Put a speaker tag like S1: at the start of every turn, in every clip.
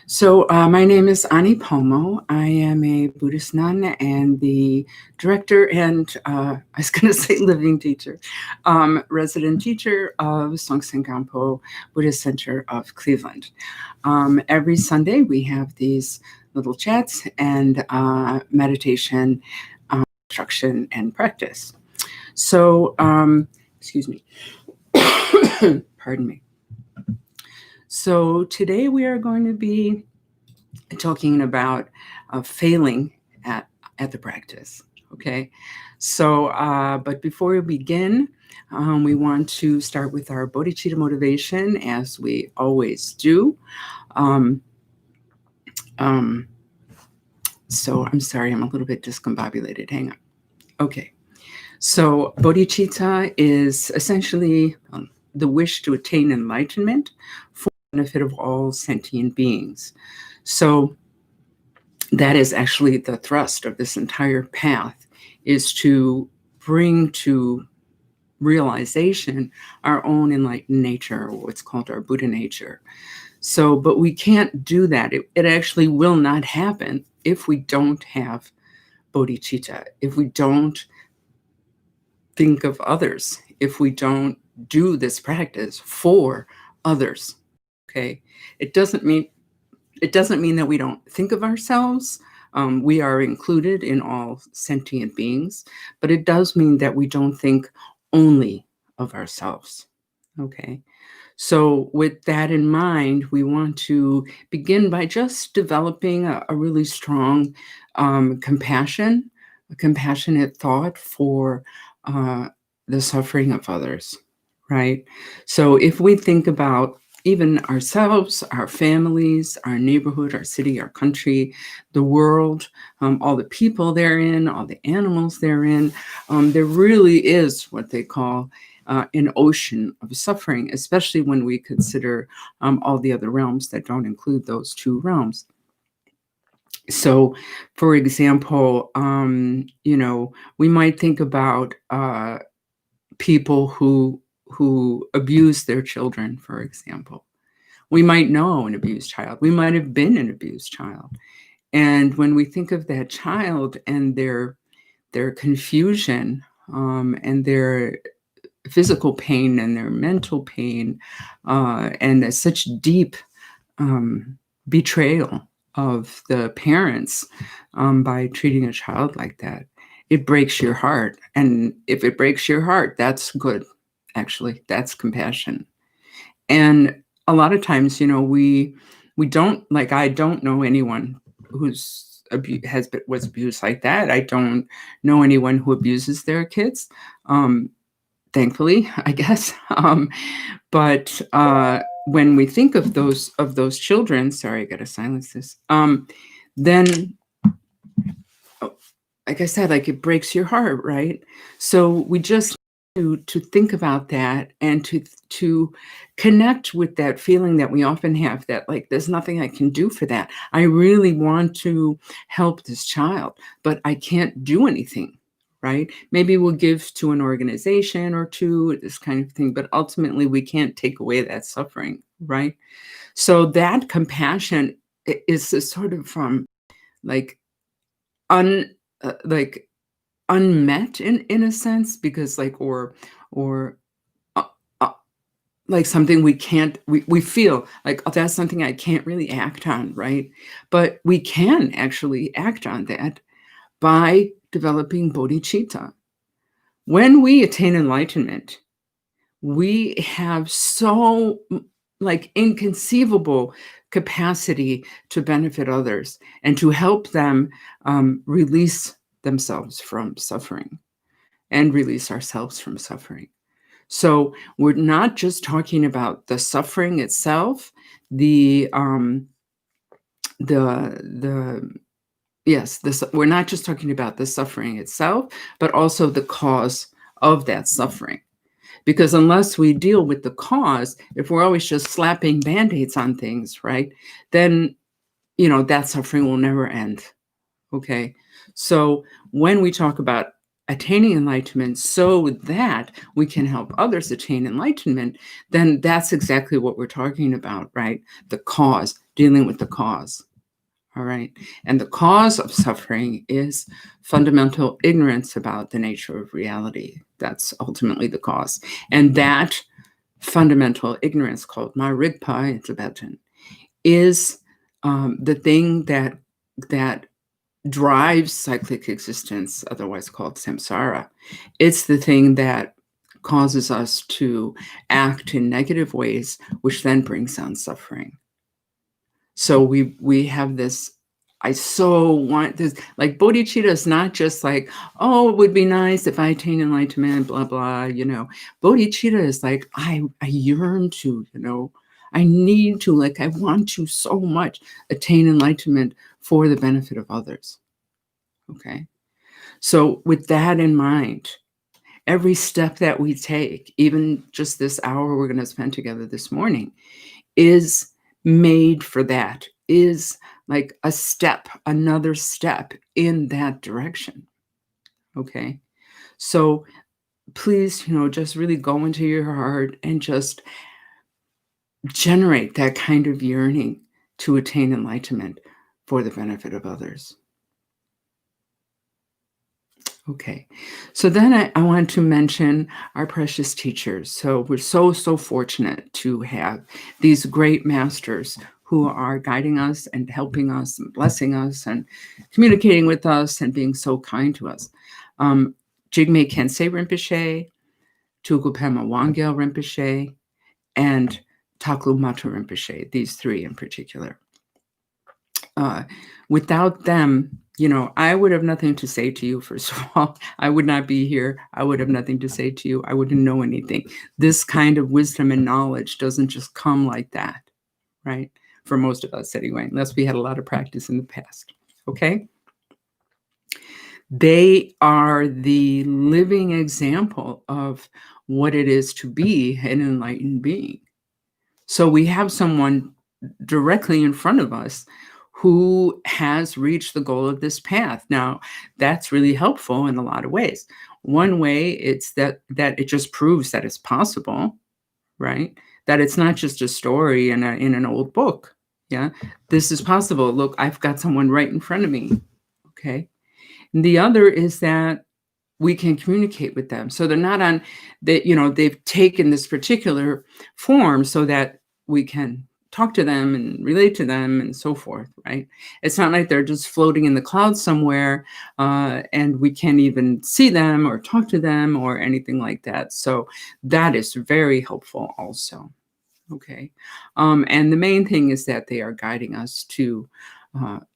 S1: My name is Ani Pomo. I am a Buddhist nun and the director and I was going to say living teacher, resident teacher of Songtsen Gampo Buddhist Center of Cleveland. Every Sunday we have these little chats and meditation, instruction, and practice. Excuse me. Pardon me. So today we are going to be talking about failing at the practice. Okay. But before we begin, we want to start with our bodhicitta motivation, as we always do. So I'm sorry, I'm a little bit discombobulated. Hang on. Okay. So bodhicitta is essentially the wish to attain enlightenment for the benefit of all sentient beings. So that is actually the thrust of this entire path, is to bring to realization our own enlightened nature, or what's called our Buddha nature. But we can't do that. It actually will not happen if we don't have bodhicitta, if we don't think of others, if we don't do this practice for others. Okay, it doesn't mean that we don't think of ourselves. We are included in all sentient beings, but it does mean that we don't think only of ourselves. Okay. So with that in mind, we want to begin by just developing a really strong a compassionate thought for the suffering of others, right? So if we think about even ourselves, our families, our neighborhood, our city, our country, the world, all the people therein, all the animals therein, there really is what they call an ocean of suffering, especially when we consider all the other realms that don't include those two realms. So, for example, we might think about people who abuse their children, for example. We might know an abused child. We might have been an abused child. And when we think of that child and their confusion and their physical pain and their mental pain and such deep betrayal of the parents by treating a child like that, it breaks your heart. And if it breaks your heart, that's good. Actually, that's compassion. And a lot of times, we don't, like, I don't know anyone who's was abused like that. I don't know anyone who abuses their kids. Thankfully, I guess. But when we think of those children, sorry, I got to silence this. Then, like I said, like, it breaks your heart, right? So we just to think about that and to connect with that feeling that we often have, that, like, there's nothing I can do for that. I really want to help this child, but I can't do anything, right? Maybe we'll give to an organization or two, this kind of thing, but ultimately we can't take away that suffering, right? So that compassion is a sort of like unmet in a sense, because or uh, uh, like something we feel like, oh, that's something I can't really act on, right? But we can actually act on that by developing bodhicitta. When we attain enlightenment, we have so inconceivable capacity to benefit others and to help them release themselves from suffering and release ourselves from suffering. So we're not just talking about the suffering itself, we're not just talking about the suffering itself, but also the cause of that suffering. Because unless we deal with the cause, if we're always just slapping Band-Aids on things, right, then, that suffering will never end. Okay. So when we talk about attaining enlightenment so that we can help others attain enlightenment, then that's exactly what we're talking about, right? The cause, dealing with the cause. All right. And the cause of suffering is fundamental ignorance about the nature of reality. That's ultimately the cause. And that fundamental ignorance, called marigpa in Tibetan, is the thing that drives cyclic existence, otherwise called samsara. It's the thing that causes us to act in negative ways, which then brings on suffering. So we have this, I so want this, like bodhicitta is not just like, oh, it would be nice if I attain enlightenment, blah, blah, Bodhicitta is like, I yearn to, I need to, like, I want to so much attain enlightenment for the benefit of others. Okay. So with that in mind, every step that we take, even just this hour we're going to spend together this morning, is made for that, is like a step, another step in that direction. Okay. So please, just really go into your heart and just generate that kind of yearning to attain enlightenment for the benefit of others. Okay, so then I want to mention our precious teachers. So we're so fortunate to have these great masters who are guiding us and helping us and blessing us and communicating with us and being so kind to us. Jigme Khyentse Rinpoche, Tulku Pema Wangyal Rinpoche, and Taklu Matu Rinpoche, these three in particular. Without them, I would have nothing to say to you. First of all, I would not be here. I would have nothing to say to you. I wouldn't know anything. This kind of wisdom and knowledge doesn't just come like that, right? For most of us anyway, unless we had a lot of practice in the past, okay? They are the living example of what it is to be an enlightened being. So we have someone directly in front of us who has reached the goal of this path. Now, that's really helpful in a lot of ways. One way, it's that it just proves that it's possible, right? That it's not just a story in an old book. Yeah, this is possible. Look, I've got someone right in front of me. Okay. And the other is that we can communicate with them. So they're not on that, they've taken this particular form so that we can talk to them and relate to them and so forth, right? It's not like they're just floating in the clouds somewhere and we can't even see them or talk to them or anything like that. So that is very helpful also. Okay. And the main thing is that they are guiding us to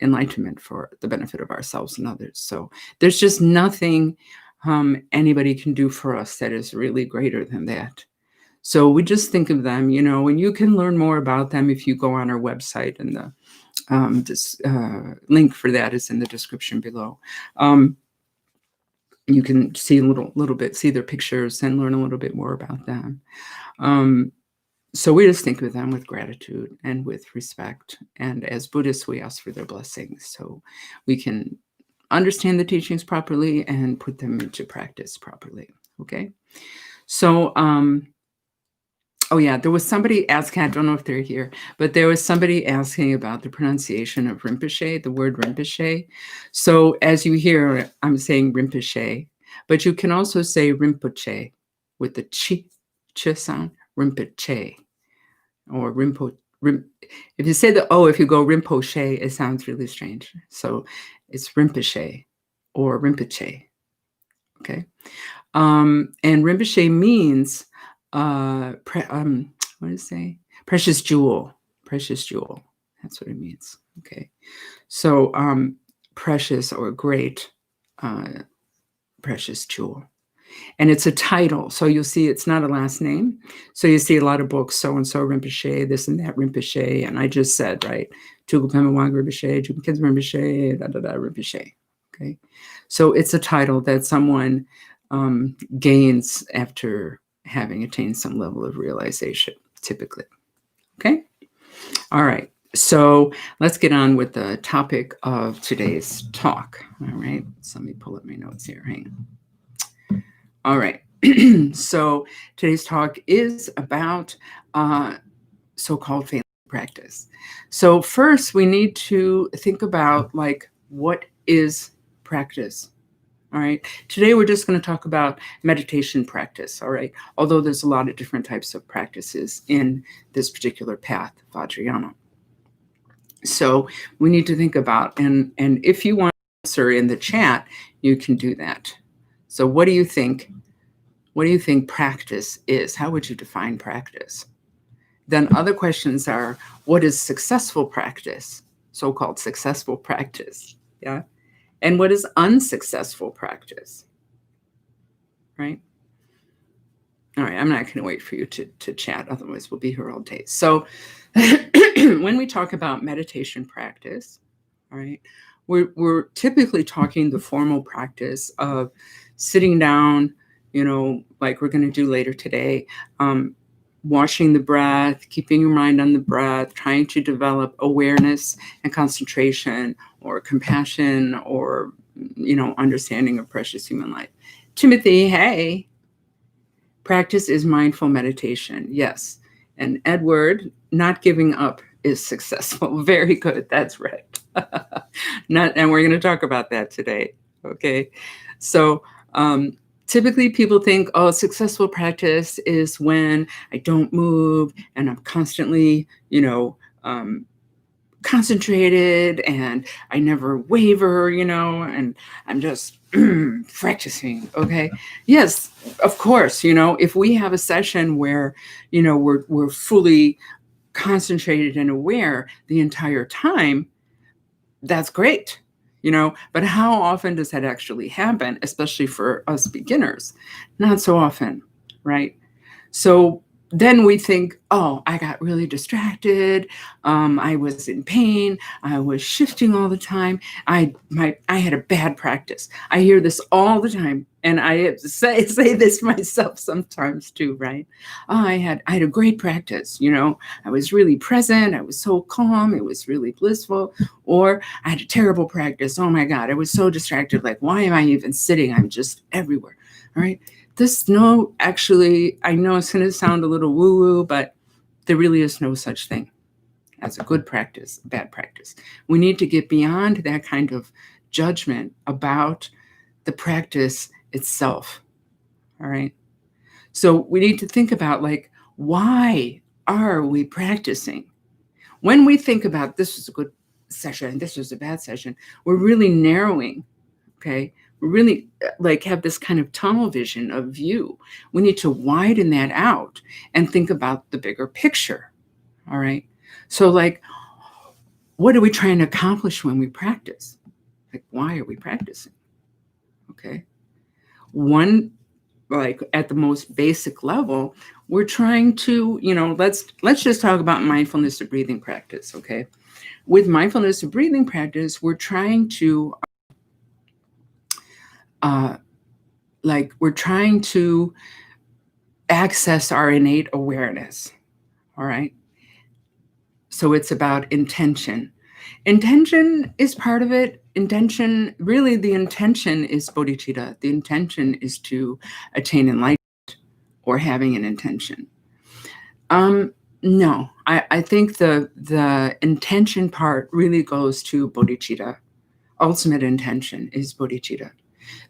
S1: enlightenment for the benefit of ourselves and others. So there's just nothing anybody can do for us that is really greater than that. So we just think of them, and you can learn more about them if you go on our website, and the this link for that is in the description below. You can see a little bit, see their pictures and learn a little bit more about them. So we just think of them with gratitude and with respect. And as Buddhists, we ask for their blessings so we can understand the teachings properly and put them into practice properly. Okay. So, oh yeah, there was somebody asking, I don't know if they're here, but there was somebody asking about the pronunciation of Rinpoche, the word Rinpoche. So as you hear, I'm saying Rinpoche, but you can also say Rinpoche with the chi sound, Rinpoche, or if you say the O, if you go Rinpoche, it sounds really strange. So it's Rinpoche or Rinpoche, okay? And Rinpoche means, what does it say? Precious jewel, precious jewel. That's what it means, okay? So precious or great, precious jewel. And it's a title. So you'll see it's not a last name. So you see a lot of books, so-and-so Rinpoche, this and that Rinpoche. And I just said, right, Tulku Pema Wangyal Rinpoche, Tulku Khyentse Rinpoche, da-da-da Rinpoche. Okay. So it's a title that someone gains after having attained some level of realization, typically. Okay. All right. So let's get on with the topic of today's talk. All right. So let me pull up my notes here. Hang on. All right. So today's talk is about so-called failing practice. So first we need to think about like, what is practice? All right. Today we're just going to talk about meditation practice. All right. Although there's a lot of different types of practices in this particular path, Vajrayana. So we need to think about, and if you want to answer in the chat, you can do that. So what do you think? What do you think practice is? How would you define practice? Then other questions are, what is successful practice? So-called successful practice. Yeah. And what is unsuccessful practice? Right? All right, I'm not going to wait for you to chat, otherwise we'll be here all day. So when we talk about meditation practice, all right, we're typically talking the formal practice of sitting down, like we're going to do later today, watching the breath, keeping your mind on the breath, trying to develop awareness and concentration or compassion or, understanding of precious human life. Timothy, hey. Practice is mindful meditation. Yes. And Edward, not giving up is successful. Very good. That's right. And we're going to talk about that today. Okay. So typically people think, oh, successful practice is when I don't move and I'm constantly, concentrated and I never waver, and I'm just practicing. Okay. Yes, of course, if we have a session where, we're fully concentrated and aware the entire time, that's great, but how often does that actually happen, especially for us beginners? Not so often, right? So then we think, oh, I got really distracted. I was in pain. I was shifting all the time. I had a bad practice. I hear this all the time, and I have to say this myself sometimes too, right? Oh, I had a great practice. I was really present. I was so calm. It was really blissful. Or I had a terrible practice. Oh my God, I was so distracted. Like, why am I even sitting? I'm just everywhere. All right. Actually, I know it's going to sound a little woo-woo, but there really is no such thing as a good practice, a bad practice. We need to get beyond that kind of judgment about the practice itself. All right. So we need to think about, like, why are we practicing? When we think about this was a good session, this was a bad session, we're really narrowing. Okay. We really have this kind of tunnel vision of view. We need to widen that out and think about the bigger picture. All right. So what are we trying to accomplish when we practice? Like, why are we practicing? Okay. One, at the most basic level, we're trying to, let's just talk about mindfulness of breathing practice. Okay. With mindfulness of breathing practice, we're trying to we're trying to access our innate awareness. All right. So it's about intention. Intention is part of it. Intention, really, the intention is bodhicitta. The intention is to attain enlightenment or having an intention. No, I think the intention part really goes to bodhicitta. Ultimate intention is bodhicitta.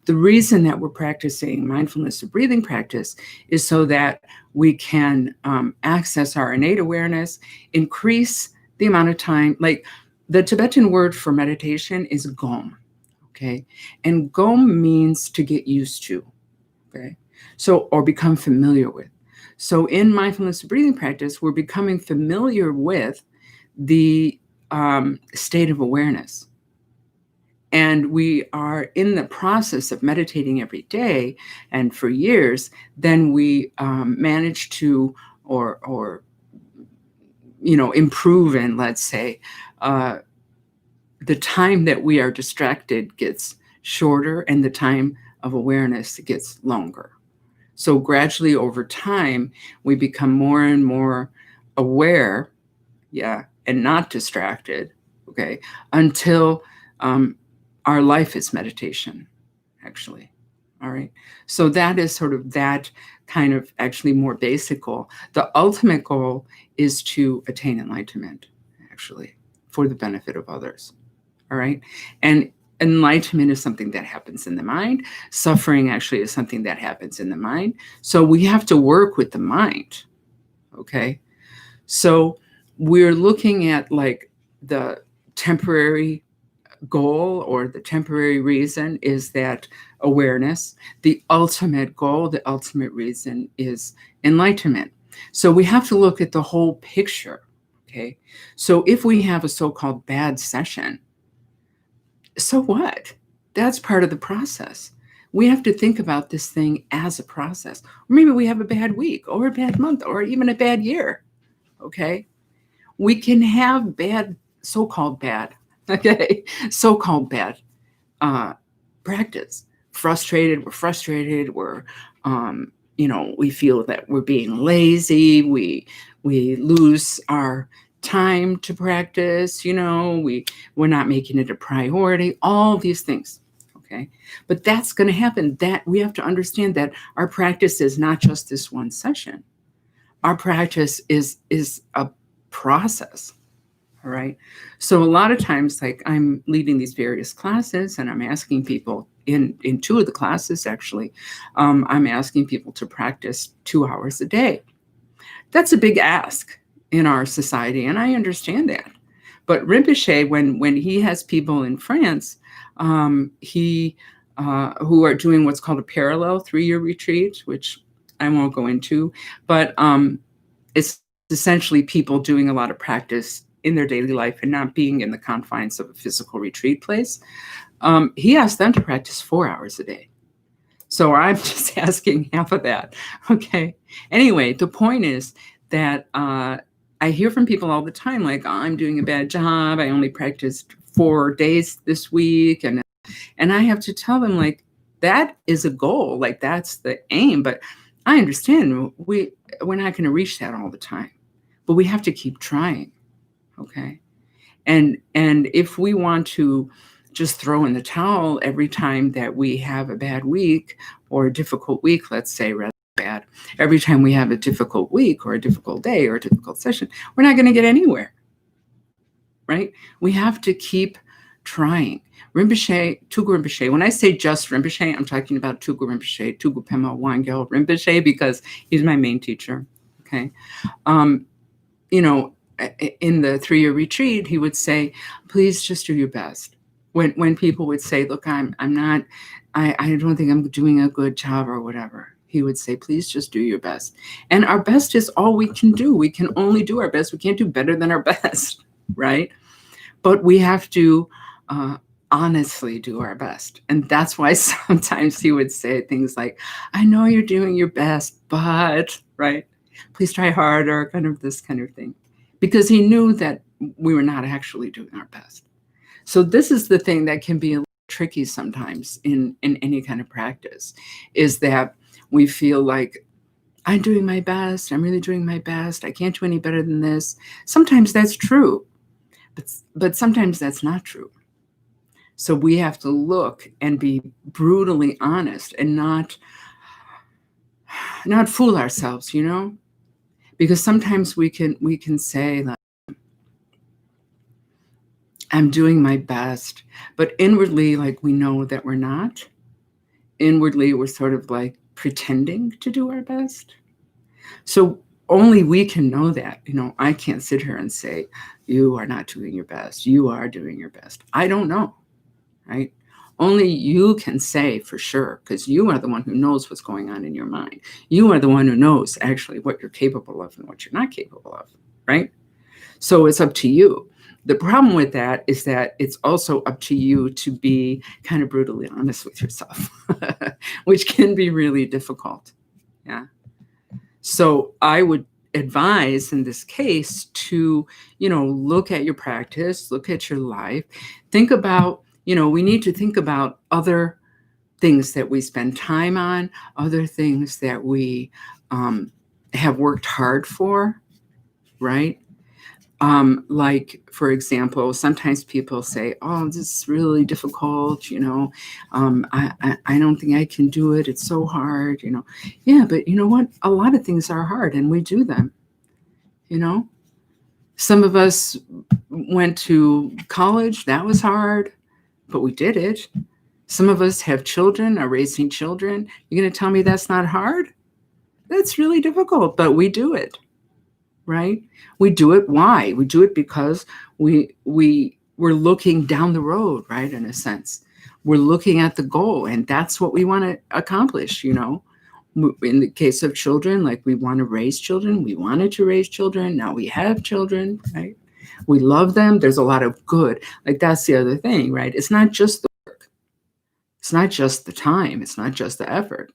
S1: The reason that we're practicing mindfulness of breathing practice is so that we can access our innate awareness, increase the amount of time. Like, the Tibetan word for meditation is gom, okay? And gom means to get used to, okay? So, or become familiar with. So in mindfulness of breathing practice, we're becoming familiar with the state of awareness. And we are in the process of meditating every day, and for years, then we manage to, or improve in, let's say, the time that we are distracted gets shorter, and the time of awareness gets longer. So gradually over time, we become more and more aware, and not distracted, until our life is meditation, actually. All right. So that is sort of that kind of actually more basic goal. The ultimate goal is to attain enlightenment, actually, for the benefit of others. All right. And enlightenment is something that happens in the mind. Suffering actually is something that happens in the mind. So we have to work with the mind. Okay. So we're looking at like the temporary goal or the temporary reason is that awareness. The ultimate goal, the ultimate reason is enlightenment. So we have to look at the whole picture. Okay. So if we have a so-called bad session, so what? That's part of the process. We have to think about this thing as a process. Or maybe we have a bad week or a bad month or even a bad year. Okay. We can have bad, so-called bad, okay, so-called bad practice. We're frustrated, we feel that we're being lazy, we lose our time to practice, we're not making it a priority, all these things. Okay. But that's going to happen. That we have to understand that our practice is not just this one session. Our practice is a process. All right. So a lot of times, like I'm leading these various classes and I'm asking people in two of the classes, actually, I'm asking people to practice 2 hours a day. That's a big ask in our society. And I understand that. But Rinpoche, when he has people in France, who are doing what's called a parallel 3-year retreat, which I won't go into, but it's essentially people doing a lot of practice in their daily life and not being in the confines of a physical retreat place. He asked them to practice 4 hours a day. So I'm just asking half of that. Okay. Anyway, the point is that I hear from people all the time, like, oh, I'm doing a bad job. I only practiced 4 days this week. And I have to tell them, like, that is a goal. Like, that's the aim. But I understand we're not going to reach that all the time. But we have to keep trying. Okay. And if we want to just throw in the towel every time that we have a bad week or a difficult week, let's say, rather bad, every time we have a difficult week or a difficult day or a difficult session, we're not going to get anywhere. Right? We have to keep trying. Rinpoche, Tugu Rinpoche, when I say just Rinpoche, I'm talking about Tugu Rinpoche, Tugu Pema Wangel Rinpoche, because he's my main teacher. Okay. In the 3-year retreat, he would say, please just do your best. When people would say, look, I don't think I'm doing a good job or whatever, he would say, please just do your best. And our best is all we can do. We can only do our best. We can't do better than our best, right? But we have to honestly do our best. And that's why sometimes he would say things like, I know you're doing your best, but, right? Please try harder, kind of this kind of thing. Because he knew that we were not actually doing our best. So this is the thing that can be a little tricky sometimes in any kind of practice, is that we feel like, I'm doing my best, I'm really doing my best, I can't do any better than this. Sometimes that's true, but sometimes that's not true. So we have to look and be brutally honest and not fool ourselves, because sometimes we can say, like, I'm doing my best, but inwardly, like, we know that we're not. Inwardly, we're sort of like pretending to do our best. So only we can know that. I can't sit here and say, you are not doing your best. You are doing your best. I don't know, right? Only you can say for sure, because you are the one who knows what's going on in your mind. You are the one who knows actually what you're capable of and what you're not capable of, right? So it's up to you. The problem with that is that it's also up to you to be kind of brutally honest with yourself, which can be really difficult. Yeah. So I would advise in this case to, look at your practice, look at your life, think about, we need to think about other things that we spend time on, other things that we have worked hard for, right? Like, for example, sometimes people say, oh, this is really difficult, I don't think I can do it. It's so hard, Yeah, but you know what? A lot of things are hard and we do them, you know? Some of us went to college. That was hard, but we did it. Some of us have children, are raising children. You're going to tell me that's not hard? That's really difficult, but we do it. Right? We do it. Why? We do it because we're looking down the road, right? In a sense, we're looking at the goal, and that's what we want to accomplish. In the case of children, like we want to raise children, we wanted to raise children. Now we have children, right? We love them. There's a lot of good. Like that's the other thing, right? It's not just the work. It's not just the time. It's not just the effort.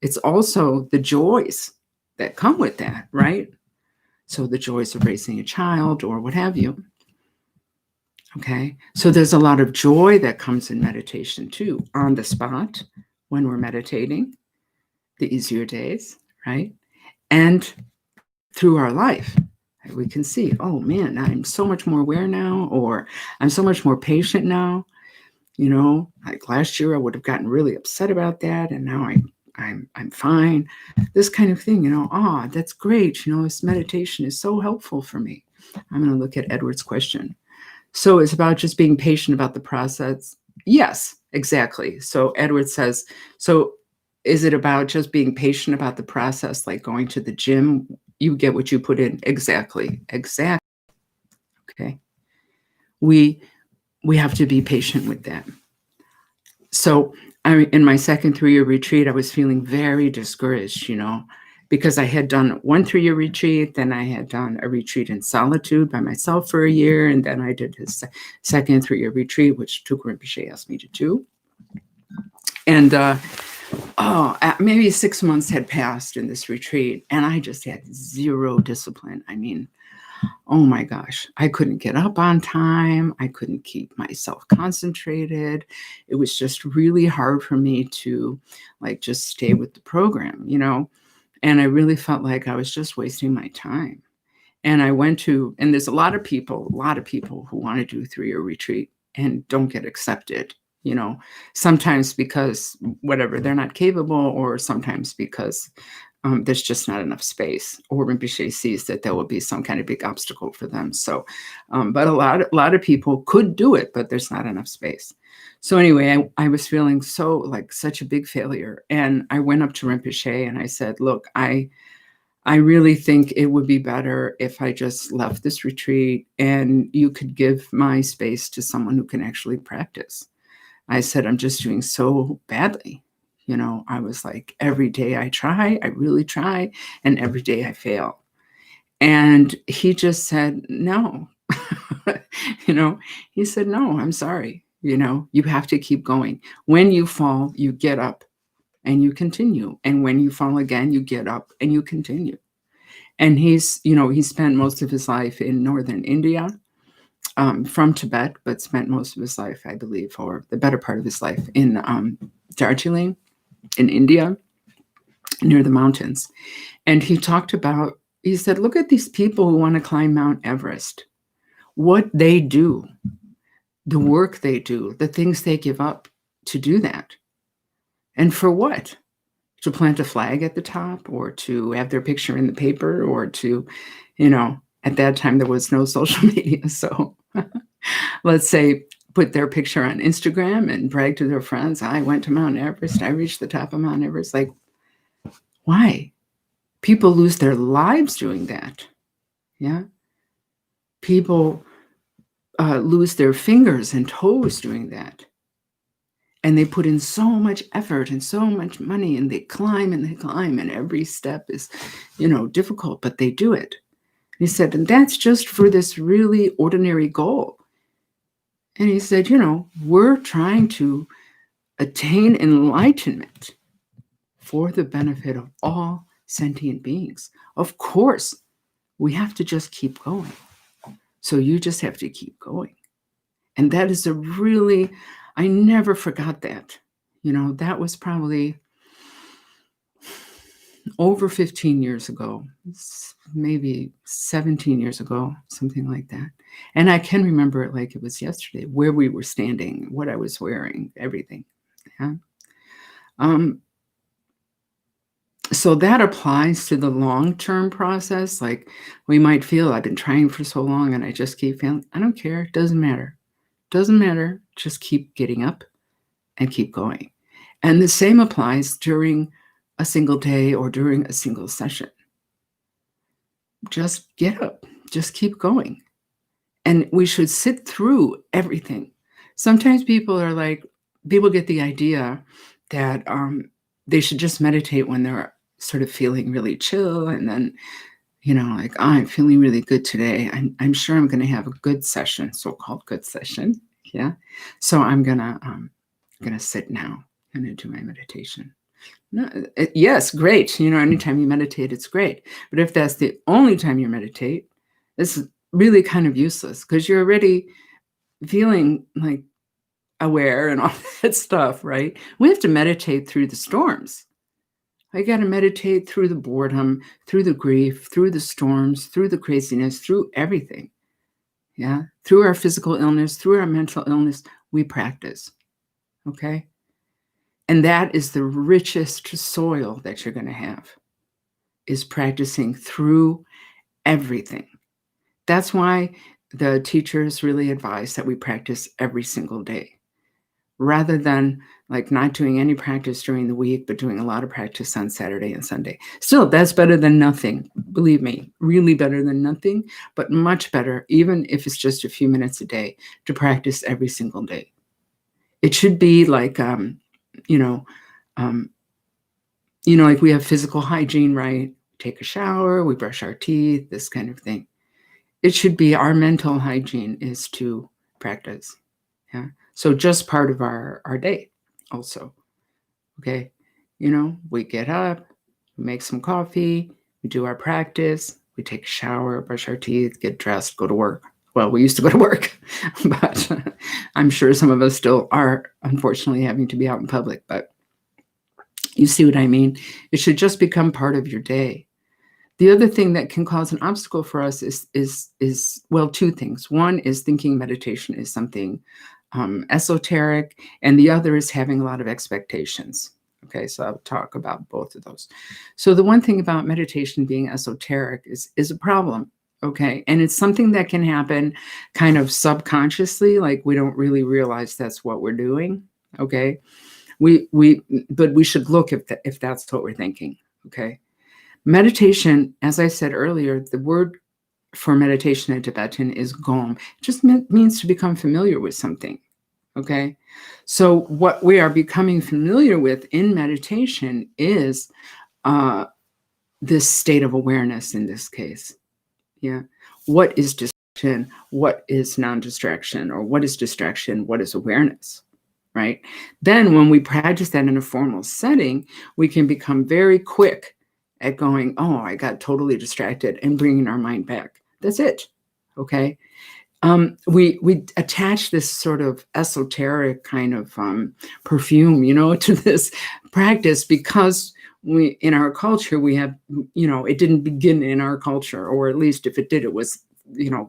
S1: It's also the joys that come with that, right? So the joys of raising a child or what have you. Okay. So there's a lot of joy that comes in meditation too, on the spot when we're meditating, the easier days, right? And through our life, we can see, oh man, I'm so much more aware now, or I'm so much more patient now. Like last year I would have gotten really upset about that, and now I'm fine. This kind of thing, that's great. This meditation is so helpful for me. I'm going to look at Edward's question. So it's about just being patient about the process. Yes, exactly. So Edward says, so is it about just being patient about the process, like going to the gym? You get what you put in. Exactly. Okay. We have to be patient with that. So in my second 3-year retreat, I was feeling very discouraged, because I had done one 3-year retreat, then I had done a retreat in solitude by myself for a year, and then I did his second 3-year retreat, which Tuku Rinpoche asked me to do. And maybe 6 months had passed in this retreat, and I just had zero discipline. I mean, oh my gosh, I couldn't get up on time. I couldn't keep myself concentrated. It was just really hard for me to just stay with the program, and I really felt like I was just wasting my time. And I went to, and there's a lot of people who want to do 3-year retreat and don't get accepted, sometimes because whatever, they're not capable, or sometimes because there's just not enough space, or Rinpoche sees that there will be some kind of big obstacle for them. So, but a lot of people could do it, but there's not enough space. So anyway, I was feeling so like such a big failure, and I went up to Rinpoche and I said, look, I really think it would be better if I just left this retreat and you could give my space to someone who can actually practice. I said, I'm just doing so badly. I was like, every day I try, I really try, and every day I fail. And he just said, no. He said, no, I'm sorry. You have to keep going. When you fall, you get up and you continue. And when you fall again, you get up and you continue. And he spent most of his life in northern India, from Tibet, but spent most of his life, I believe, or the better part of his life in Darjeeling, in India, near the mountains. And he said, look at these people who want to climb Mount Everest, what they do, the work they do, the things they give up to do that. And for what? To plant a flag at the top, or to have their picture in the paper, or to, at that time there was no social media. So let's say put their picture on Instagram and brag to their friends, I went to Mount Everest, I reached the top of Mount Everest. Like, why? People lose their lives doing that. Yeah. People lose their fingers and toes doing that. And they put in so much effort and so much money, and they climb, and every step is, difficult, but they do it. He said, and that's just for this really ordinary goal. And he said, we're trying to attain enlightenment for the benefit of all sentient beings. Of course, we have to just keep going. So you just have to keep going. And that is I never forgot that. That was probably over 15 years ago, maybe 17 years ago, something like that. And I can remember it like it was yesterday, where we were standing, what I was wearing, everything. Yeah. So that applies to the long-term process. Like we might feel, I've been trying for so long and I just keep failing. I don't care. It doesn't matter. Doesn't matter. Just keep getting up and keep going. And the same applies during a single day or during a single session. Just get up. Just keep going. And we should sit through everything. Sometimes people get the idea that they should just meditate when they're sort of feeling really chill, and then, like, oh, I'm feeling really good today. I'm sure I'm going to have a good session, so-called good session. Yeah. So I'm gonna sit now. I'm gonna do my meditation. No, yes, great. Anytime you meditate, it's great. But if that's the only time you meditate, it's really kind of useless, because you're already feeling like aware and all that stuff, right? We have to meditate through the storms. I got to meditate through the boredom, through the grief, through the storms, through the craziness, through everything. Yeah. Through our physical illness, through our mental illness, we practice. Okay. And that is the richest soil that you're going to have, is practicing through everything. That's why the teachers really advise that we practice every single day, rather than like not doing any practice during the week, but doing a lot of practice on Saturday and Sunday. Still, that's better than nothing. Believe me, really better than nothing, but much better, even if it's just a few minutes a day, to practice every single day. It should be like, like we have physical hygiene, right? Take a shower, we brush our teeth, this kind of thing. It should be our mental hygiene is to practice. Yeah. So just part of our day also. Okay. We get up, we make some coffee, we do our practice, we take a shower, brush our teeth, get dressed, go to work. Well, we used to go to work, but I'm sure some of us still are, unfortunately, having to be out in public. But you see what I mean? It should just become part of your day. The other thing that can cause an obstacle for us is well, two things. One is thinking meditation is something esoteric, and the other is having a lot of expectations. Okay, so I'll talk about both of those. So the one thing about meditation being esoteric is a problem. Okay, and it's something that can happen kind of subconsciously, like we don't really realize that's what we're doing. Okay, but we should look if that's what we're thinking. Okay. Meditation, as I said earlier, the word for meditation in Tibetan is gom. It just means to become familiar with something. Okay. So what we are becoming familiar with in meditation is this state of awareness in this case. Yeah. What is distraction? What is non-distraction? Or what is distraction? What is awareness? Right. Then when we practice that in a formal setting, we can become very quick at going, oh, I got totally distracted, and bringing our mind back. That's it. Okay. We attach this sort of esoteric kind of perfume, to this practice, because in our culture, we have, it didn't begin in our culture, or at least if it did, it was,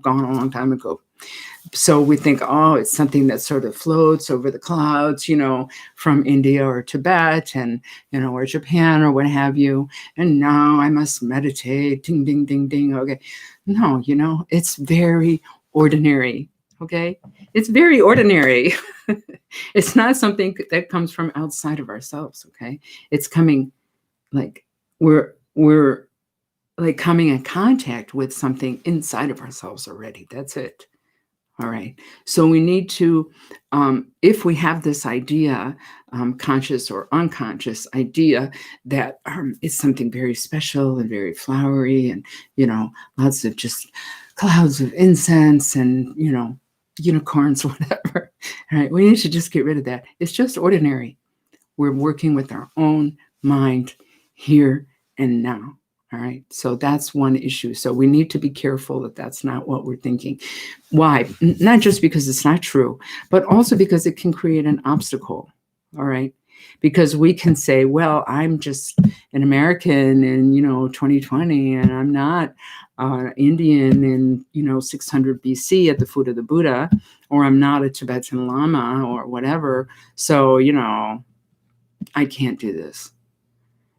S1: gone a long time ago. So we think, oh, it's something that sort of floats over the clouds, from India or Tibet and, or Japan or what have you. And now I must meditate, ding, ding, ding, ding. Okay. No, it's very ordinary. Okay. It's very ordinary. It's not something that comes from outside of ourselves. Okay. It's coming like we're like coming in contact with something inside of ourselves already. That's it. All right. So we need to, if we have this idea, conscious or unconscious idea, that it's something very special and very flowery and, lots of just clouds of incense and, unicorns or whatever. All right. We need to just get rid of that. It's just ordinary. We're working with our own mind here and now. All right. So that's one issue. So we need to be careful that that's not what we're thinking. Why? Not just because it's not true, but also because it can create an obstacle. All right. Because we can say, well, I'm just, an American in, 2020, and I'm not Indian in, 600 BC at the foot of the Buddha, or I'm not a Tibetan Lama or whatever. So, I can't do this.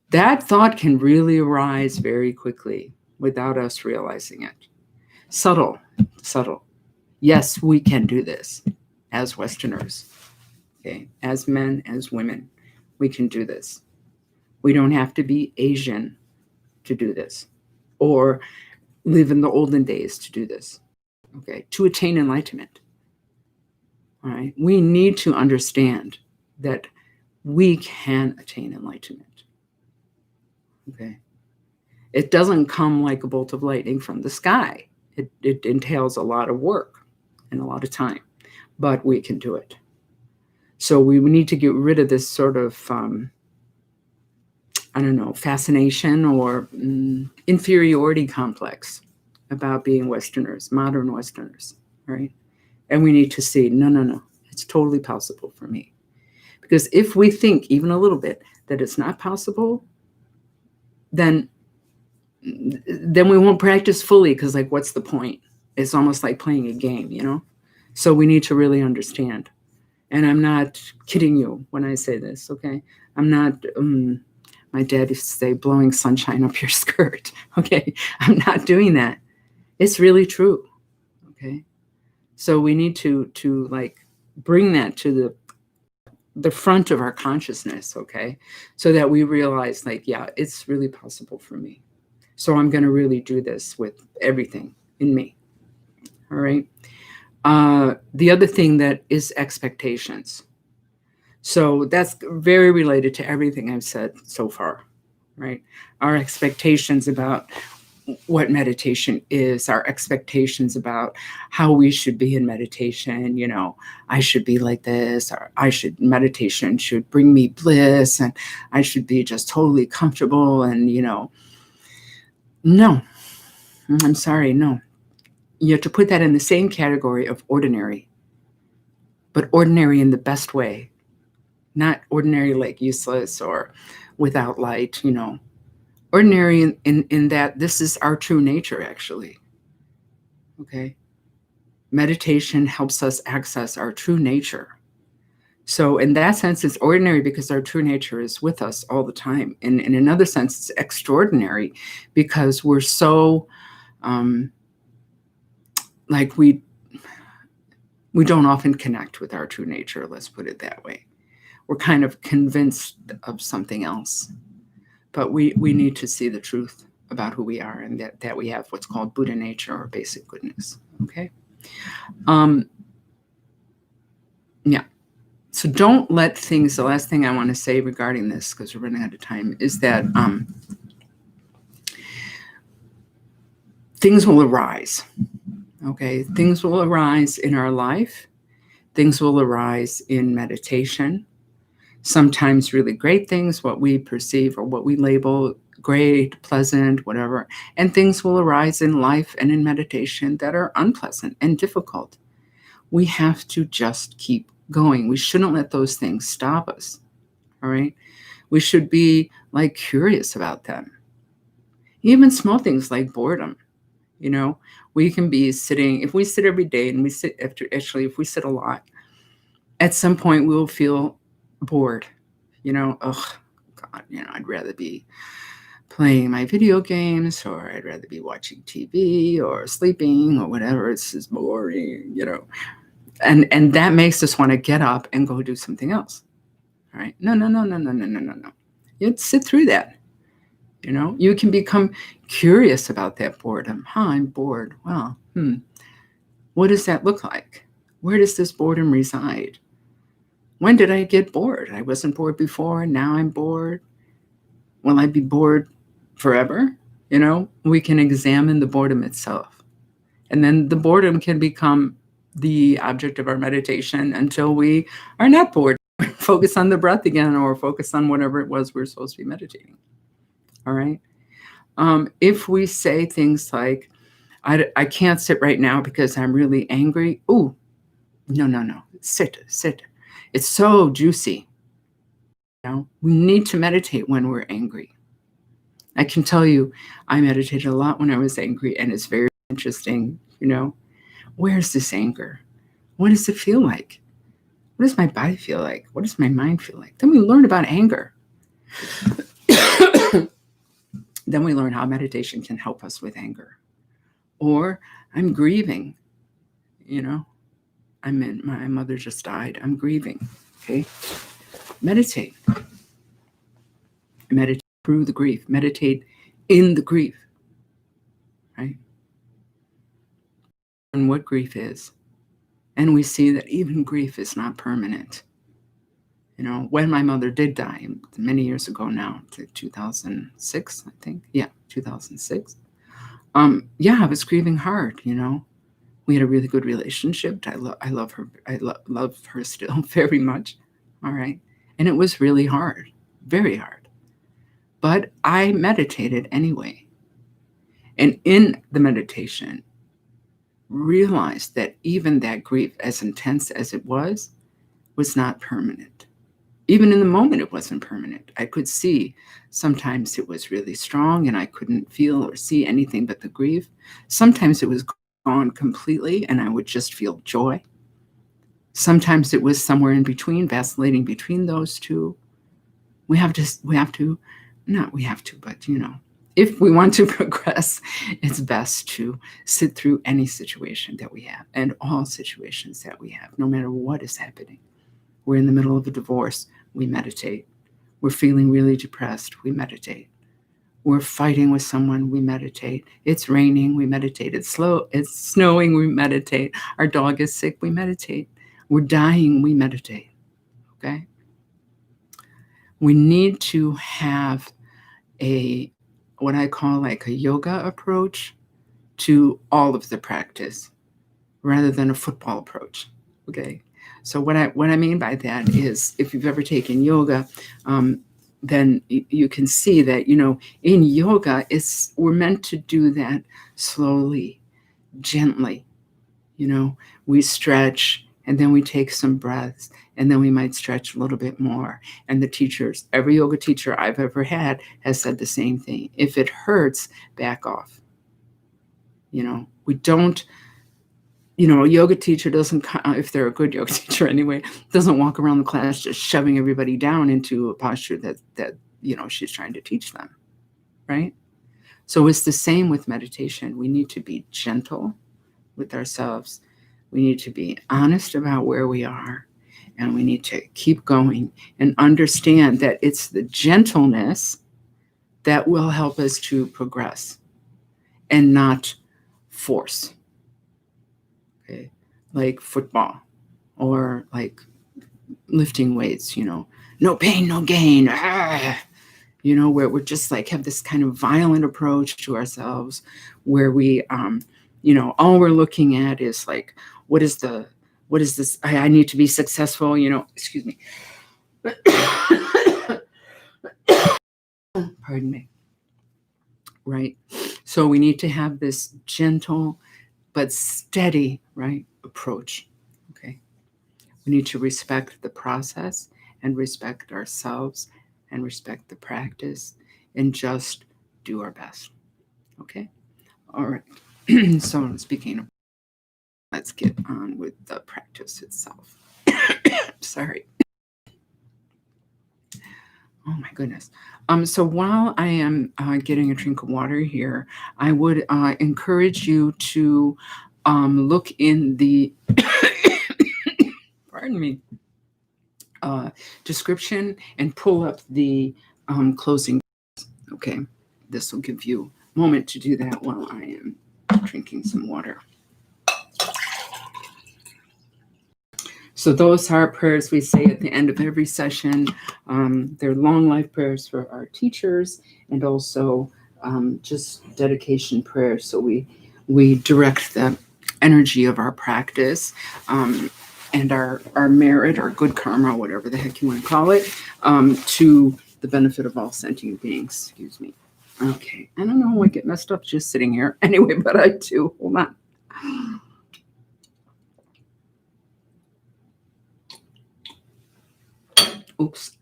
S1: That thought can really arise very quickly without us realizing it. Subtle. Yes, we can do this as Westerners, okay? As men, as women, we can do this. We don't have to be Asian to do this or live in the olden days to do this, okay? To attain enlightenment, all right? We need to understand that we can attain enlightenment, okay? It doesn't come like a bolt of lightning from the sky. It entails a lot of work and a lot of time, but we can do it. So we need to get rid of this sort of, fascination or inferiority complex about being Westerners, modern Westerners, right? And we need to see, no, it's totally possible for me. Because if we think even a little bit that it's not possible, then we won't practice fully, because what's the point? It's almost like playing a game, So we need to really understand. And I'm not kidding you when I say this, okay? I'm not, my dad used to say, blowing sunshine up your skirt, okay? I'm not doing that. It's really true, okay? So we need to bring that to the front of our consciousness, okay? So that we realize, yeah, it's really possible for me. So I'm going to really do this with everything in me. All right. The other thing that is expectations. So that's very related to everything I've said so far, right? Our expectations about what meditation is, our expectations about how we should be in meditation. I should be like this, or meditation should bring me bliss, and I should be just totally comfortable. And, no, I'm sorry, no. You have to put that in the same category of ordinary, but ordinary in the best way, not ordinary like useless or without light, Ordinary in that this is our true nature, actually. Okay? Meditation helps us access our true nature. So in that sense, it's ordinary because our true nature is with us all the time. And in another sense, it's extraordinary because we're so, we don't often connect with our true nature, let's put it that way. We're kind of convinced of something else. But we need to see the truth about who we are, and that we have what's called Buddha nature, or basic goodness, okay? Yeah. So don't let things, the last thing I want to say regarding this, because we're running out of time, is that things will arise, okay? Things will arise in our life. Things will arise in meditation. Sometimes really great things, what we perceive or what we label great, pleasant, whatever. And things will arise in life and in meditation that are unpleasant and difficult. We have to just keep going. We shouldn't let those things stop us, all right? We should be curious about them. Even small things like boredom, we can be sitting, if we sit every day and if we sit a lot, at some point we'll feel bored, oh God, I'd rather be playing my video games, or I'd rather be watching TV or sleeping or whatever. It's just boring, and that makes us want to get up and go do something else. All right. No. You sit through that. You can become curious about that boredom. I'm bored. Well, what does that look like? Where does this boredom reside? When did I get bored? I wasn't bored before. Now I'm bored. Will I be bored forever? We can examine the boredom itself. And then the boredom can become the object of our meditation until we are not bored. Focus on the breath again, or focus on whatever it was we're supposed to be meditating. All right? If we say things like, I can't sit right now because I'm really angry. Ooh, no. Sit. It's so juicy. We need to meditate when we're angry. I can tell you, I meditated a lot when I was angry, and it's very interesting, where's this anger? What does it feel like? What does my body feel like? What does my mind feel like? Then we learn about anger. Then we learn how meditation can help us with anger. Or I'm grieving, my mother just died. I'm grieving. Okay. Meditate. Meditate through the grief. Meditate in the grief. Right? And what grief is. And we see that even grief is not permanent. When my mother did die many years ago now, 2006, I think. Yeah, 2006. I was grieving hard, We had a really good relationship. I love her. I love her still very much. All right. And it was really hard, very hard. But I meditated anyway. And in the meditation, realized that even that grief, as intense as it was not permanent. Even in the moment, it wasn't permanent. I could see sometimes it was really strong and I couldn't feel or see anything but the grief. Sometimes it was gone completely and I would just feel joy. Sometimes it was somewhere in between, vacillating between those two. If we want to progress, it's best to sit through any situation that we have and all situations that we have, no matter what is happening. We're in the middle of a divorce, we meditate. We're feeling really depressed, we meditate. We're fighting with someone, we meditate. It's raining, we meditate. It's snowing, we meditate. Our dog is sick, we meditate. We're dying, we meditate. Okay? We need to have what I call like a yoga approach to all of the practice rather than a football approach. Okay? So what I mean by that is, if you've ever taken yoga, then you can see that, in yoga, we're meant to do that slowly, gently. We stretch and then we take some breaths and then we might stretch a little bit more. And every yoga teacher I've ever had has said the same thing. If it hurts, back off. We don't, a yoga teacher doesn't, if they're a good yoga teacher anyway, doesn't walk around the class just shoving everybody down into a posture that she's trying to teach them, right? So it's the same with meditation. We need to be gentle with ourselves. We need to be honest about where we are, and we need to keep going and understand that it's the gentleness that will help us to progress and not force. Okay? Like football or like lifting weights, no pain, no gain. Where we're just like have this kind of violent approach to ourselves where we, all we're looking at is like, what is this? I need to be successful, excuse me. Pardon me. Right. So we need to have this gentle but steady, right, approach. Okay. We need to respect the process and respect ourselves and respect the practice and just do our best. Okay. All right. So speaking of, let's get on with the practice itself. Sorry. Oh my goodness. So while I am getting a drink of water here, I would encourage you to look in the pardon me, description and pull up the closing. Okay, this will give you a moment to do that while I am drinking some water. So those are prayers we say at the end of every session. They're long life prayers for our teachers and also just dedication prayers. So we direct the energy of our practice and our merit or good karma, whatever the heck you want to call it, to the benefit of all sentient beings. Excuse me. Okay. I don't know how I get messed up just sitting here. Anyway, but I do. Hold on. Oops.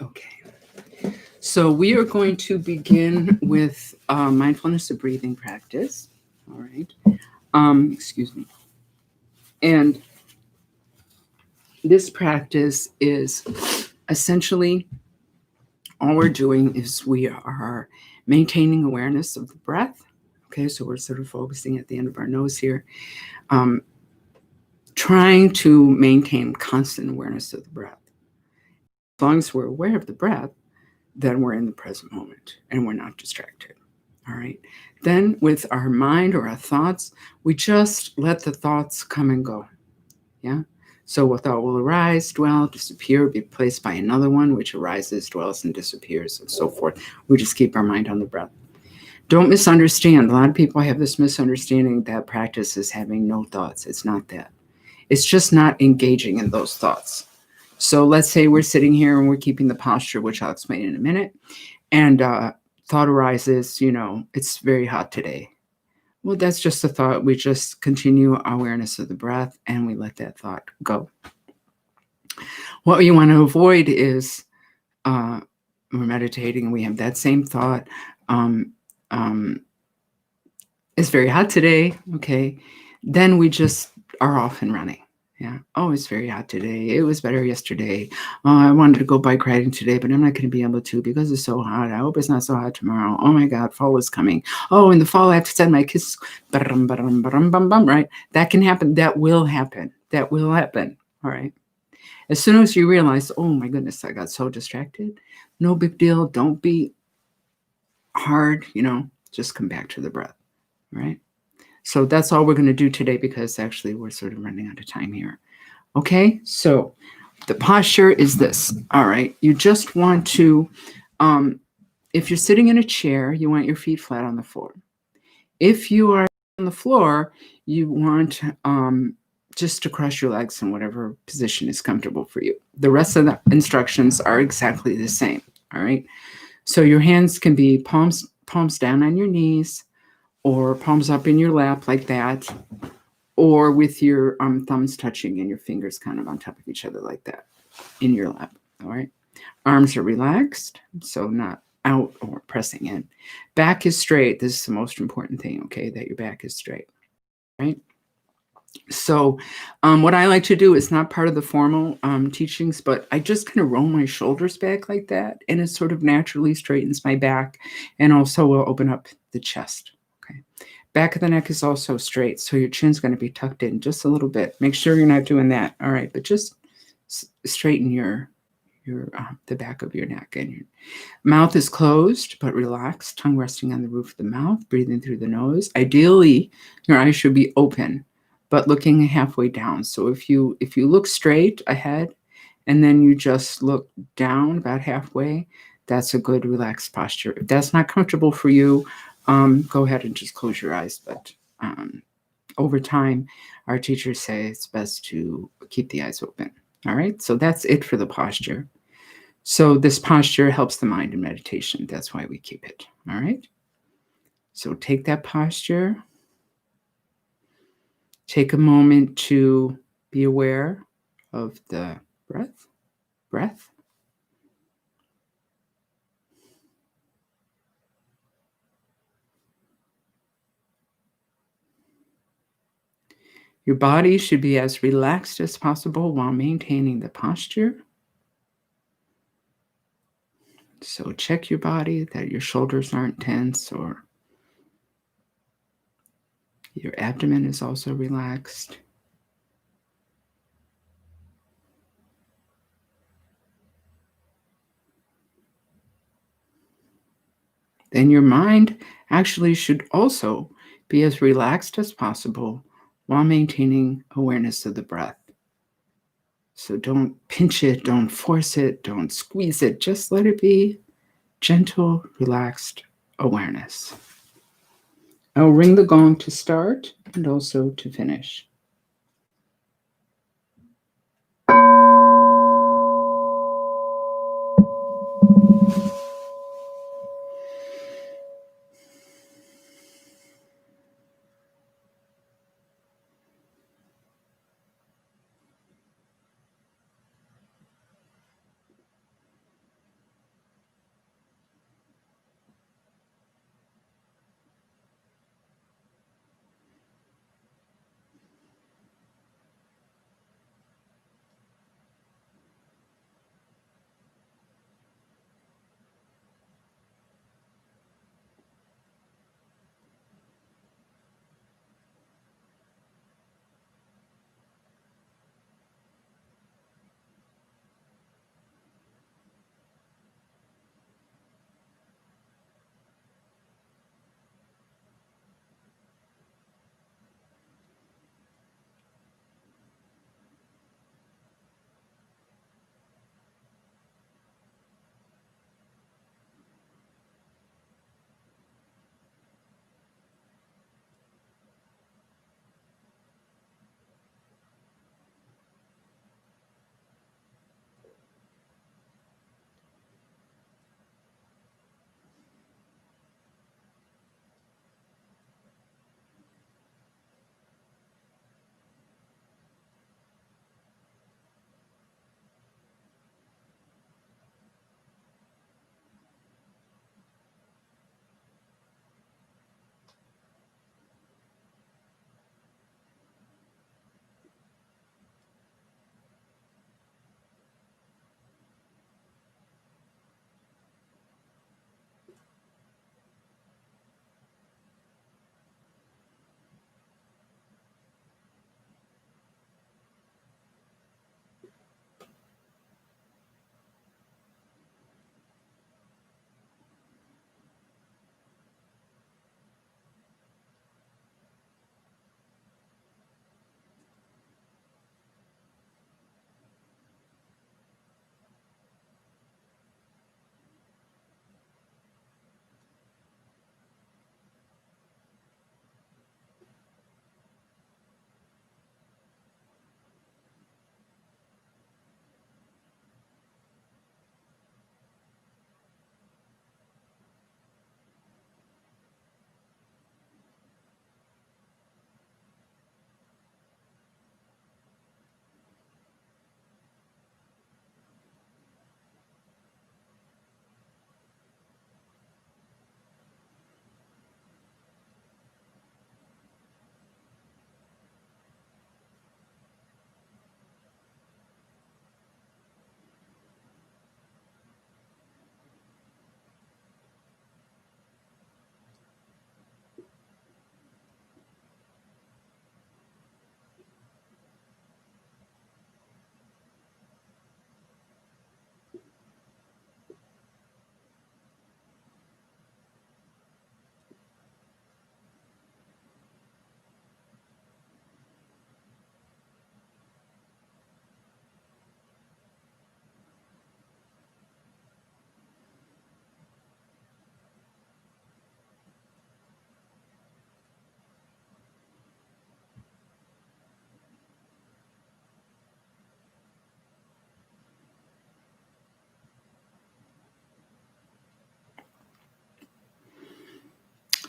S1: Okay. So we are going to begin with mindfulness of breathing practice. All right. Excuse me. And this practice is essentially all we're doing is we are maintaining awareness of the breath. Okay, so we're sort of focusing at the end of our nose here, trying to maintain constant awareness of the breath. As long as we're aware of the breath, then we're in the present moment and we're not distracted. All right. Then with our mind or our thoughts, we just let the thoughts come and go. Yeah. So a thought will arise, dwell, disappear, be replaced by another one, which arises, dwells, and disappears, and so forth. We just keep our mind on the breath. Don't misunderstand. A lot of people have this misunderstanding that practice is having no thoughts. It's not that. It's just not engaging in those thoughts. So let's say we're sitting here and we're keeping the posture, which I'll explain in a minute, and thought arises, it's very hot today. Well, that's just a thought. We just continue our awareness of the breath and we let that thought go. What you want to avoid is we're meditating and we have that same thought. It's very hot today. Okay. Then we just are off and running. Yeah. Oh, it's very hot today. It was better yesterday. Oh, I wanted to go bike riding today, but I'm not going to be able to because it's so hot. I hope it's not so hot tomorrow. Oh my God, fall is coming. Oh, in the fall, I have to send my kids. Right? That can happen. That will happen. That will happen. All right. As soon as you realize, oh my goodness, I got so distracted. No big deal. Don't be hard. Just come back to the breath. Right? So that's all we're going to do today because actually we're sort of running out of time here. Okay, so the posture is this. All right, you just want to, if you're sitting in a chair, you want your feet flat on the floor. If you are on the floor, you want just to cross your legs in whatever position is comfortable for you. The rest of the instructions are exactly the same. All right, so your hands can be palms down on your knees, or palms up in your lap like that, or with your thumbs touching and your fingers kind of on top of each other like that in your lap. All right. Arms are relaxed, so not out or pressing in. Back is straight. This is the most important thing, okay, that your back is straight. Right. So what I like to do is not part of the formal teachings, but I just kind of roll my shoulders back like that, and it sort of naturally straightens my back, and also will open up the chest. Okay. Back of the neck is also straight, so your chin's going to be tucked in just a little bit. Make sure you're not doing that. All right, but just straighten your the back of your neck, and your mouth is closed but relaxed, tongue resting on the roof of the mouth, breathing through the nose. Ideally, your eyes should be open, but looking halfway down. So if you look straight ahead and then you just look down about halfway, that's a good relaxed posture. If that's not comfortable for you, go ahead and just close your eyes. But over time, our teachers say it's best to keep the eyes open. All right, so that's it for the posture. So this posture helps the mind in meditation. That's why we keep it. All right, so take that posture. Take a moment to be aware of the breath. Your body should be as relaxed as possible while maintaining the posture. So check your body that your shoulders aren't tense or your abdomen is also relaxed. Then your mind actually should also be as relaxed as possible while maintaining awareness of the breath. So don't pinch it, don't force it, don't squeeze it. Just let it be gentle, relaxed awareness. I'll ring the gong to start and also to finish.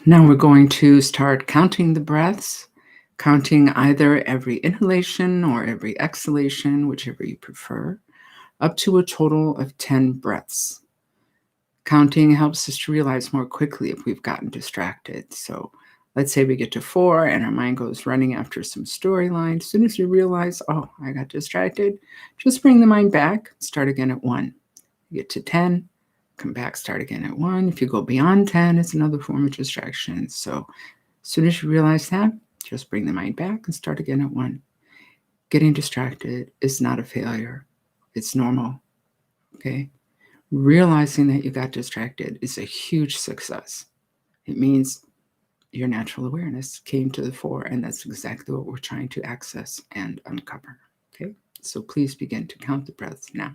S1: Now we're going to start counting the breaths, counting either every inhalation or every exhalation, whichever you prefer, up to a total of 10 breaths. Counting helps us to realize more quickly if we've gotten distracted. So let's say we get to 4 and our mind goes running after some storyline. As soon as you realize, oh, I got distracted, just bring the mind back, start again at 1. You get to 10, come back, start again at 1. If you go beyond 10, it's another form of distraction. So as soon as you realize that, just bring the mind back and start again at 1. Getting distracted is not a failure. It's normal, okay? Realizing that you got distracted is a huge success. It means your natural awareness came to the fore, and that's exactly what we're trying to access and uncover, okay? So please begin to count the breaths now.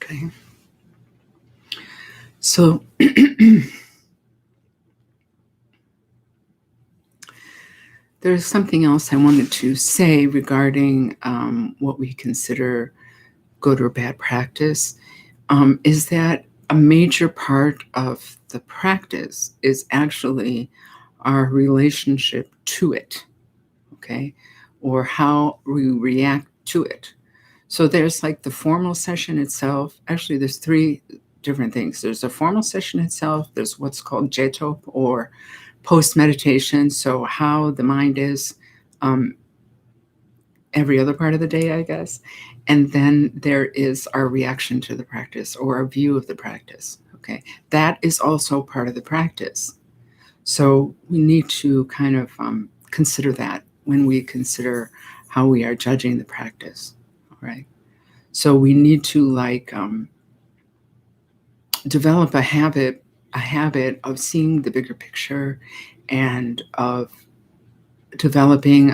S1: Okay. So there's something else I wanted to say regarding what we consider good or bad practice, is that a major part of the practice is actually our relationship to it, okay, or how we react to it. So there's like the formal session itself. Actually, there's three different things. There's a formal session itself. There's what's called jetop, or post-meditation. So how the mind is every other part of the day, I guess. And then there is our reaction to the practice, or our view of the practice. Okay. That is also part of the practice. So we need to kind of consider that when we consider how we are judging the practice. All right. So we need to develop a habit of seeing the bigger picture, and of developing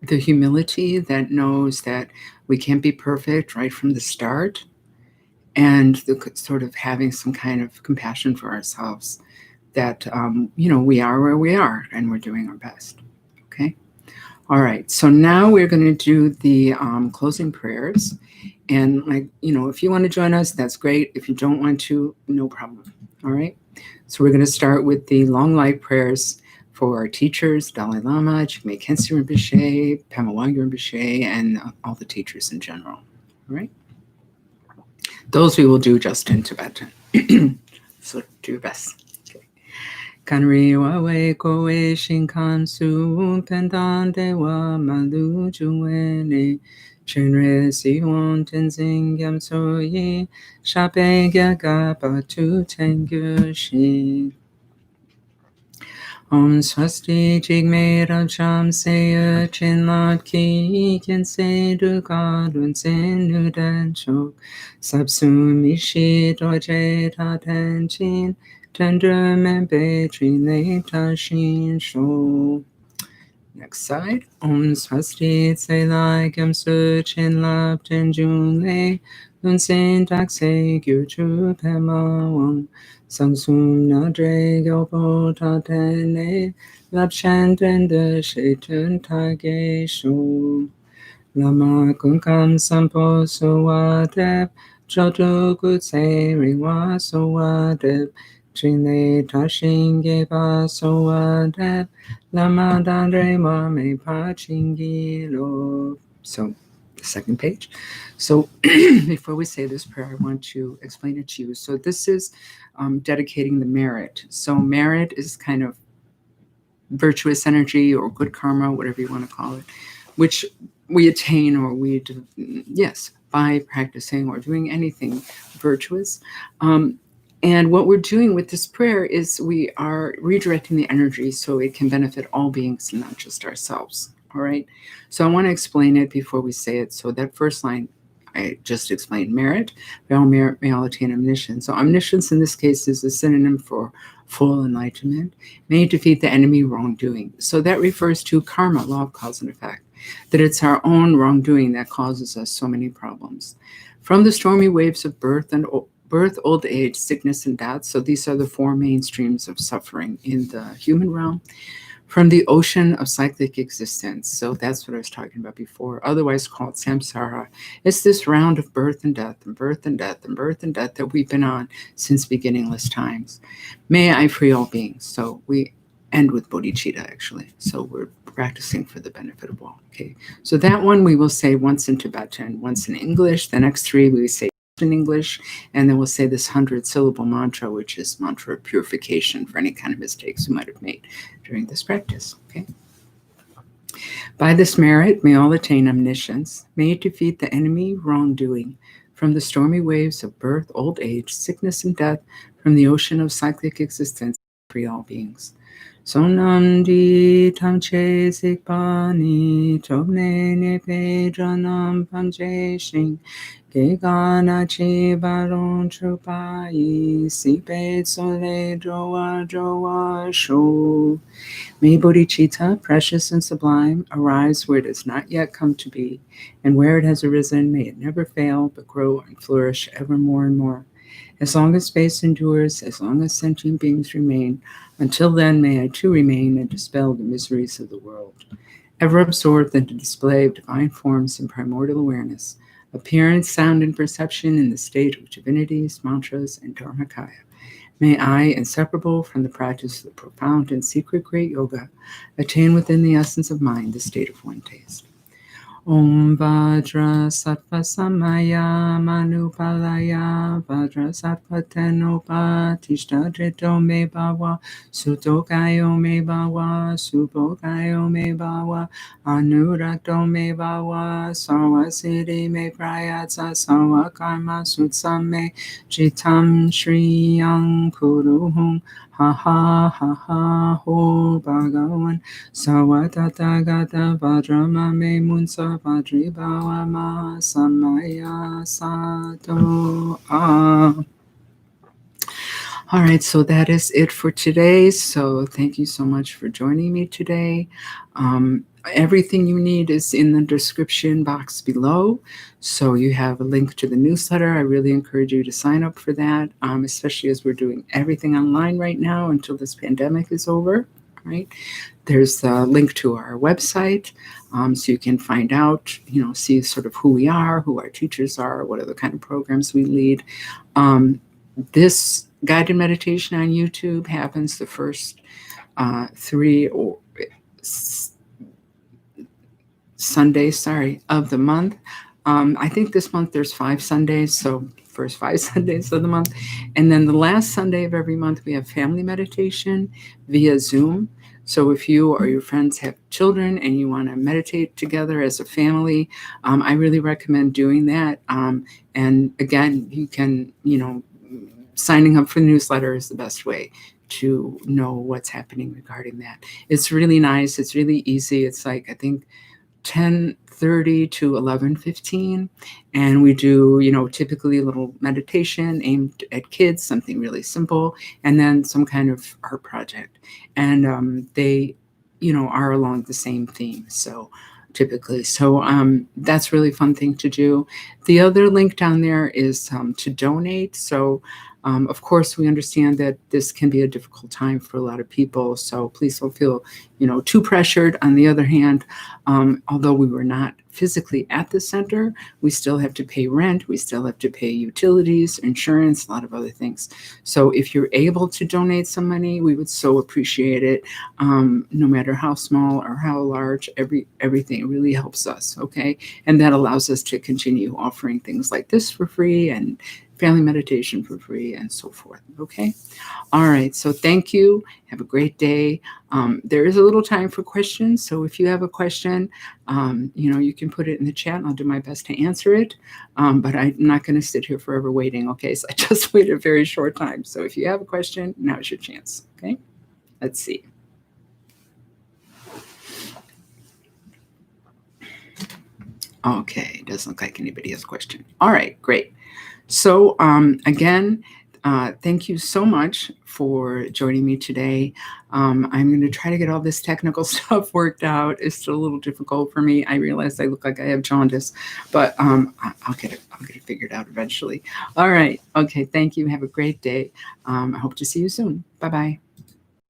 S1: the humility that knows that we can't be perfect right from the start, and the sort of having some kind of compassion for ourselves, that we are where we are and we're doing our best. Okay. All right. So now we're going to do the closing prayers. And if you want to join us, that's great. If you don't want to, no problem. All right. So we're going to start with the long life prayers for our teachers, Dalai Lama, Jigme Khyentse Rinpoche, Pema Wangyo Rinpoche, and all the teachers in general. All right. Those we will do just in Tibetan. So do your best. Kanri wa wei ko wei shinkan su pendan de wa malu juwe ne chenre si won tenzing yam so yi shape gya ga pa tu tengyu shi. Om swasti jigme rajam se chin lat ki ken se du ga dun sen nu dan chok sapsu mi shi doje ta ten chin tender men be trin ta shin sho. Next side. Om swasti se lai kem su chin lap ten jun le lun sen tak se gyu chu pema wang sang sum na dre gyo po ta ten le lap shan ten de she tun ta ge sho. Lama kun kam sampo so wa dep choto ku se ring wa so wa dep Chile tashin ge pa so wa dep Lama dandre ma me pa chingi lo. So the second page. So before we say this prayer, I want to explain it to you. So this is dedicating the merit. So merit is kind of virtuous energy or good karma, whatever you want to call it, which we attain, or by practicing or doing anything virtuous. And what we're doing with this prayer is we are redirecting the energy so it can benefit all beings, not just ourselves. All right. So I want to explain it before we say it. So that first line I just explained, merit, may all attain omniscience. So omniscience in this case is a synonym for full enlightenment, may defeat the enemy wrongdoing. So that refers to karma, law of cause and effect, that it's our own wrongdoing that causes us so many problems. From the stormy waves of birth, old age, sickness, and death. So these are the four main streams of suffering in the human realm. From the ocean of cyclic existence. So that's what I was talking about before, otherwise called samsara. It's this round of birth and death and birth and death and birth and death that we've been on since beginningless times. May I free all beings. So we end with bodhicitta, actually. So we're practicing for the benefit of all. Okay. So that one we will say once in Tibetan, once in English. The next three we say in English, and then we'll say this 100-syllable mantra, which is mantra of purification for any kind of mistakes we might have made during this practice. Okay. By this merit, may all attain omniscience. May it defeat the enemy wrongdoing. From the stormy waves of birth, old age, sickness, and death, from the ocean of cyclic existence, free all beings. Sonam di tamche sikpani, tobne nepe janam pamche shing. Gegana chi baron chupai, sipe sole joa sho. May bodhicitta, precious and sublime, arise where it has not yet come to be, and where it has arisen, may it never fail, but grow and flourish ever more and more. As long as space endures, as long as sentient beings remain, until then may I too remain and dispel the miseries of the world. Ever absorbed in the display of divine forms and primordial awareness, appearance, sound, and perception in the state of divinities, mantras, and dharmakaya, may I, inseparable from the practice of the profound and secret great yoga, attain within the essence of mind the state of one taste. Om Vajra Sattva Samaya Manupalaya Vajra Sattva Tenopa Tishtadrito Me Bhava Sutokayo Me Bhava Supokayo Me Bhava Anurakto Me Bhava Sarvasiddhi Me Prayatsa Sarvakarma Sutsame Jitam Shriyam Kuruhum Ha ha ha ha ho Bhagavan Sawatathagata Vajramame Munsa Vajribhava Samaya Sato. All right, so that is it for today. So thank you so much for joining me today. Everything you need is in the description box below. So you have a link to the newsletter. I really encourage you to sign up for that, especially as we're doing everything online right now until this pandemic is over. Right? There's a link to our website, so you can find out, see sort of who we are, who our teachers are, what other kind of programs we lead. This guided meditation on YouTube happens the first 3 Sundays, of the month. I think this month there's 5 Sundays, so first 5 Sundays of the month. And then the last Sunday of every month, we have family meditation via Zoom. So if you or your friends have children and you want to meditate together as a family, I really recommend doing that. And again, you can, signing up for the newsletter is the best way to know what's happening regarding that. It's really nice. It's really easy. It's like, I think, 10:30 to 11:15, and we do, typically a little meditation aimed at kids, something really simple, and then some kind of art project, and they, are along the same theme. So typically, that's really fun thing to do. The other link down there is to donate. So of course, we understand that this can be a difficult time for a lot of people, so please don't feel, too pressured. On the other hand, although we were not physically at the center, we still have to pay rent, we still have to pay utilities, insurance, a lot of other things. So if you're able to donate some money, we would so appreciate it. No matter how small or how large, everything really helps us, okay? And that allows us to continue offering things like this for free and family meditation for free and so forth. Okay. All right. So thank you. Have a great day. There is a little time for questions. So if you have a question, you can put it in the chat and I'll do my best to answer it. But I'm not going to sit here forever waiting. Okay. So I just waited a very short time. So if you have a question, now's your chance. Okay. Let's see. Okay. Doesn't look like anybody has a question. All right. Great. So again, thank you so much for joining me today. I'm going to try to get all this technical stuff worked out. It's still a little difficult for me. I realize I look like I have jaundice, but I'll get it figured out eventually. All right. Okay. Thank you. Have a great day. I hope to see you soon. Bye-bye.